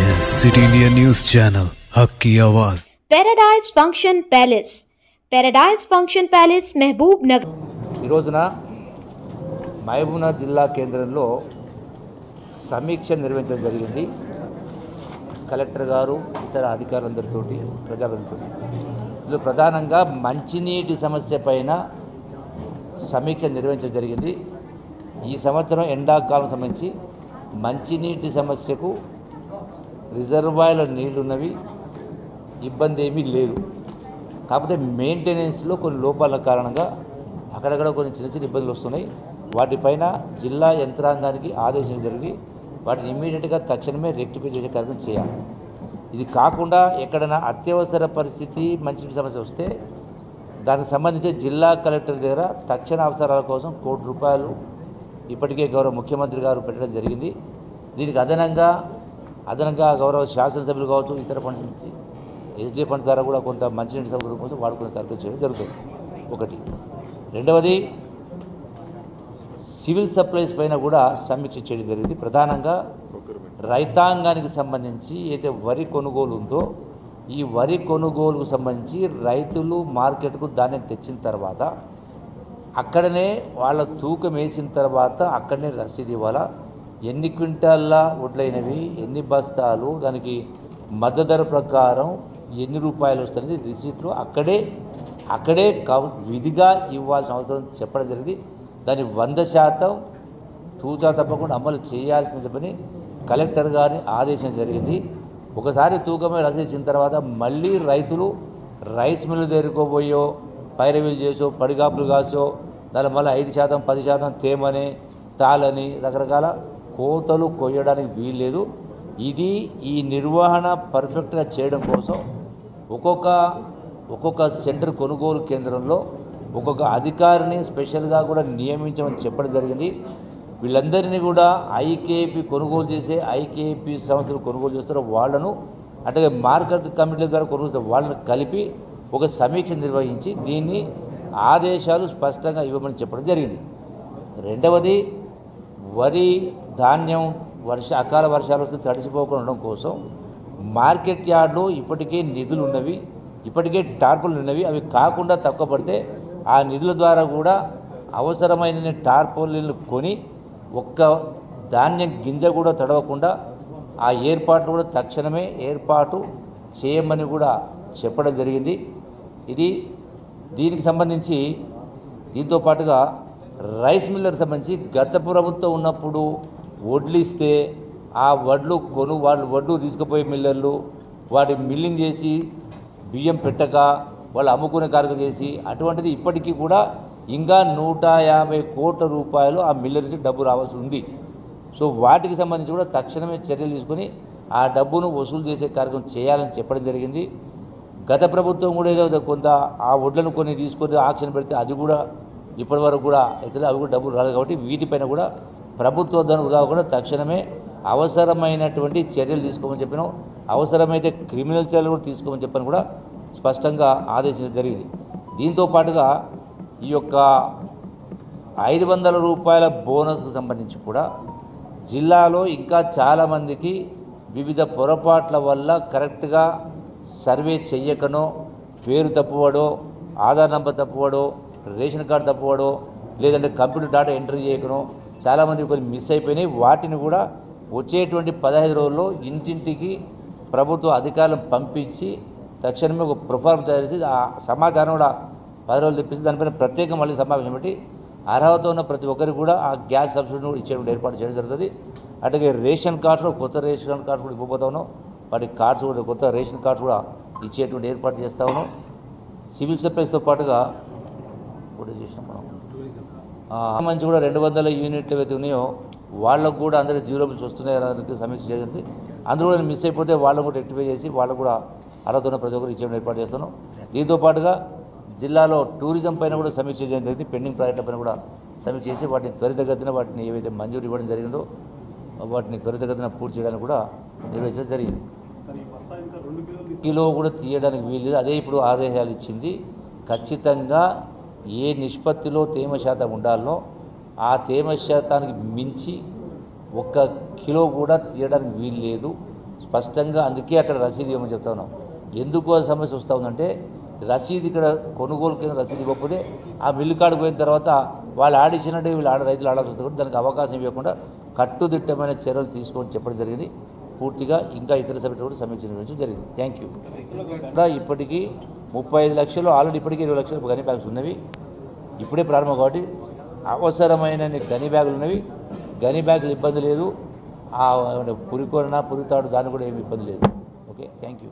City India news channel हक की आवाज़। Paradise function palace, paradise function palace महबूब नगर। ఈ రోజున మహబూబ్నగర్ జిల్లా కేంద్రంలో సమీక్ష నిర్వహించడం జరిగింది. కలెక్టర్ గారు ఇతర అధికారులందరితోటి ప్రజలందరితో ఇందులో ప్రధానంగా మంచినీటి సమస్య పైన సమీక్ష నిర్వహించడం జరిగింది. ఈ సంవత్సరం ఎండాకాలం సంబంధించి మంచినీటి సమస్యకు రిజర్వాయర్ల నీళ్లు ఉన్నవి, ఇబ్బంది ఏమీ లేదు. కాకపోతే మెయింటెనెన్స్లో కొన్ని లోపాల కారణంగా అక్కడక్కడ కొన్ని చిన్న చిన్న ఇబ్బందులు వస్తున్నాయి. వాటిపైన జిల్లా యంత్రాంగానికి ఆదేశం జరిగి వాటిని ఇమ్మీడియట్గా తక్షణమే రెక్టిఫై చేసే కార్యక్రమం చేయాలి. ఇది కాకుండా ఎక్కడైనా అత్యవసర పరిస్థితి మంచినీటి సమస్య వస్తే దానికి సంబంధించి జిల్లా కలెక్టర్ దగ్గర తక్షణ అవసరాల కోసం ₹1 కోటి ఇప్పటికే గౌరవ ముఖ్యమంత్రి గారు పెట్టడం జరిగింది. దీనికి అదనంగా గౌరవ శాసనసభ్యులు కావచ్చు, ఇతర ఫండ్స్ నుంచి ఎస్డీ ఫండ్ ద్వారా కూడా కొంత మంచినీటి సౌకర్యం కోసం వాడుకునే కార్యక్రమం చేయడం జరుగుతుంది. ఒకటి. రెండవది, సివిల్ సప్లైస్ పైన కూడా సమీక్ష చేయడం జరిగింది. ప్రధానంగా రైతాంగానికి సంబంధించి ఏదైతే వరి కొనుగోలు ఉందో ఈ వరి కొనుగోలుకు సంబంధించి రైతులు మార్కెట్కు ధాన్యం తెచ్చిన తర్వాత అక్కడనే వాళ్ళ తూకం వేసిన తర్వాత అక్కడనే రసీదు ఇవ్వాలా, ఎన్ని క్వింటాల్ల వడ్లైనవి, ఎన్ని బస్తాలు, దానికి మద్దతు ధర ప్రకారం ఎన్ని రూపాయలు వస్తుంది రిసీట్లు అక్కడే విధిగా ఇవ్వాల్సిన అవసరం చెప్పడం జరిగింది. దాన్ని 100% తూచా తప్పకుండా అమలు చేయాల్సిన చెప్పని కలెక్టర్ గారిని ఆదేశం జరిగింది. ఒకసారి తూకమే రసీదు ఇచ్చిన తర్వాత మళ్ళీ రైతులు రైస్ మిల్లు దగ్గరకోబోయో పైరవీలు చేసో పడిగాపులు కాసో దాని మళ్ళీ 5%, 10% తేమని తాళని రకరకాల కోతలు కొయ్యడానికి వీల్లేదు. ఈ నిర్వహణ పర్ఫెక్ట్గా చేయడం కోసం ఒక్కొక్క సెంటర్ కొనుగోలు కేంద్రంలో ఒక్కొక్క అధికారిని స్పెషల్గా కూడా నియమించమని చెప్పడం జరిగింది. వీళ్ళందరినీ కూడా ఐకేపీ కొనుగోలు చేసే ఐకేపీ సంస్థలు కొనుగోలు చేస్తారో వాళ్ళను, అంటే మార్కెట్ కమిటీల ద్వారా కొనుగోలు చేస్తారు వాళ్ళను కలిపి ఒక సమీక్ష నిర్వహించి దీన్ని ఆదేశాలు స్పష్టంగా ఇవ్వమని చెప్పడం జరిగింది. రెండవది, వరి ధాన్యం అకాల వర్షాలు వస్తే తడిసిపోకుండా ఉండడం కోసం మార్కెట్ యార్డ్లో ఇప్పటికే నిధులు ఉన్నవి, ఇప్పటికే టార్పులు ఉన్నవి. అవి కాకుండా తక్కువ పడితే ఆ నిధుల ద్వారా కూడా అవసరమైన టార్పోలీలు కొని ఒక్క ధాన్యం గింజ కూడా తడవకుండా ఆ ఏర్పాట్లు కూడా తక్షణమే ఏర్పాటు చేయమని కూడా చెప్పడం జరిగింది. దీనికి సంబంధించి దీంతో పాటుగా రైస్ మిల్లర్కి సంబంధించి గత ప్రభుత్వం ఉన్నప్పుడు వడ్లు ఇస్తే ఆ వడ్లు తీసుకుపోయే మిల్లర్లు వాటి మిల్లింగ్ చేసి బియ్యం పెట్టక వాళ్ళు అమ్ముకునే కార్యక్రమం చేసి అటువంటిది ఇప్పటికీ కూడా ఇంకా ₹150 కోట్ల ఆ మిల్లర్ నుంచి డబ్బు రావాల్సి ఉంది. సో వాటికి సంబంధించి కూడా తక్షణమే చర్యలు తీసుకొని ఆ డబ్బును వసూలు చేసే కార్యక్రమం చేయాలని చెప్పడం జరిగింది. గత ప్రభుత్వం కూడా ఏదో కొంత ఆ వడ్లను కొన్ని తీసుకొని ఆక్షన్ పెడితే అది కూడా ఇప్పటి వరకు కూడా అయితే అవి కూడా డబ్బులు రాలేదు. కాబట్టి వీటిపైన కూడా ప్రభుత్వ ధనం వృధా కూడా తక్షణమే అవసరమైనటువంటి చర్యలు తీసుకోమని చెప్పినాం. అవసరమైతే క్రిమినల్ చర్యలు కూడా తీసుకోమని చెప్పని కూడా స్పష్టంగా ఆదేశించడం జరిగింది. దీంతో పాటుగా ఈ యొక్క ₹500 బోనస్కు సంబంధించి కూడా జిల్లాలో ఇంకా చాలామందికి వివిధ పొరపాట్ల వల్ల కరెక్ట్గా సర్వే చెయ్యకనో, పేరు తప్పువడో, ఆధార్ నెంబర్ తప్పువడో, రేషన్ కార్డు తప్పువడో, లేదంటే కంప్యూటర్ డేటా ఎంట్రీ చేయకనో చాలామంది కొన్ని మిస్ అయిపోయినాయి. వాటిని కూడా వచ్చేటువంటి 15 రోజుల్లో ఇంటింటికి ప్రభుత్వ అధికారులను పంపించి తక్షణమే ఒక ప్రొఫార్మ్ తయారు చేసి ఆ సమాచారం కూడా 10 రోజులు తెప్పిస్తే దానిపైన ప్రత్యేకంగా మళ్ళీ సమావేశం పెట్టి అర్హత ఉన్న ప్రతి ఒక్కరికి కూడా ఆ గ్యాస్ సబ్సిడీ కూడా ఇచ్చేటువంటి ఏర్పాటు చేయడం జరుగుతుంది. అట్లాగే రేషన్ కార్డ్స్లో కొత్త రేషన్ కార్డ్స్ కూడా ఇవ్వబోతా ఉన్నాం. వాటి కార్డ్స్ కూడా కొత్త రేషన్ కార్డ్స్ కూడా ఇచ్చేటువంటి ఏర్పాటు చేస్తూ ఉన్నాం. సివిల్ సప్లైస్తో పాటుగా కూడా చేసినాం మనం మంచి కూడా 200 యూనిట్లు ఏవైతే ఉన్నాయో వాళ్ళకు కూడా అందరికీ జీరో బిల్స్ వస్తున్నాయి అనేది సమీక్ష జరిగింది. అందులో కూడా మిస్ అయిపోతే వాళ్ళకు కూడా రెక్టిఫై చేసి వాళ్ళకు కూడా అర్హత ఉన్న ప్రతి ఒక్కరు ఇచ్చేటువంటి ఏర్పాటు చేస్తున్నాం. దీంతో పాటుగా జిల్లాలో టూరిజం పైన కూడా సమీక్ష చేయడం జరిగింది. పెండింగ్ ప్రాజెక్టుల పైన కూడా సమీక్ష చేసి వాటిని త్వరితగతిన వాటిని ఏవైతే మంజూరు ఇవ్వడం జరిగిందో వాటిని త్వరితగతిన పూర్తి చేయడానికి కూడా నిర్వహించడం జరిగింది. కిలో కూడా తీయడానికి వీలు, అదే ఇప్పుడు ఆదేశాలు ఇచ్చింది. ఖచ్చితంగా ఏ నిష్పత్తిలో తేమ శాతం ఉండాలనో ఆ తేమ శాతానికి మించి 1 కిలో కూడా తీయడానికి వీలు లేదు. స్పష్టంగా అందుకే అక్కడ రసీదు ఇవ్వమని చెప్తా ఉన్నాం. ఎందుకు ఆ సమస్య వస్తూ ఉందంటే రసీదు ఇక్కడ కొనుగోలు కింద రసీదు ఇవ్వకపోతే ఆ మిల్లు కాడికి పోయిన తర్వాత వాళ్ళు ఆడిచ్చినట్టే వీళ్ళు రైతులు ఆడాల్సి వస్తుంది కూడా దానికి అవకాశం ఇవ్వకుండా కట్టుదిట్టమైన చర్యలు తీసుకొని చెప్పడం జరిగింది. పూర్తిగా ఇంకా ఇతర సభ్యులు కూడా సమీక్ష నిర్వహించడం జరిగింది. Thank you. ఇప్పటికీ 35 లక్షలు ఆల్రెడీ ఇప్పటికీ 20 లక్షలు గని బ్యాగ్స్ ఉన్నవి. ఇప్పుడే ప్రారంభం కాబట్టి అవసరమైన గని బ్యాగులు ఉన్నవి. గని బ్యాగులు ఇబ్బంది లేదు. పురికొరన పురితాడు దాన్ని కూడా ఏమి ఇబ్బంది లేదు. Okay, thank you.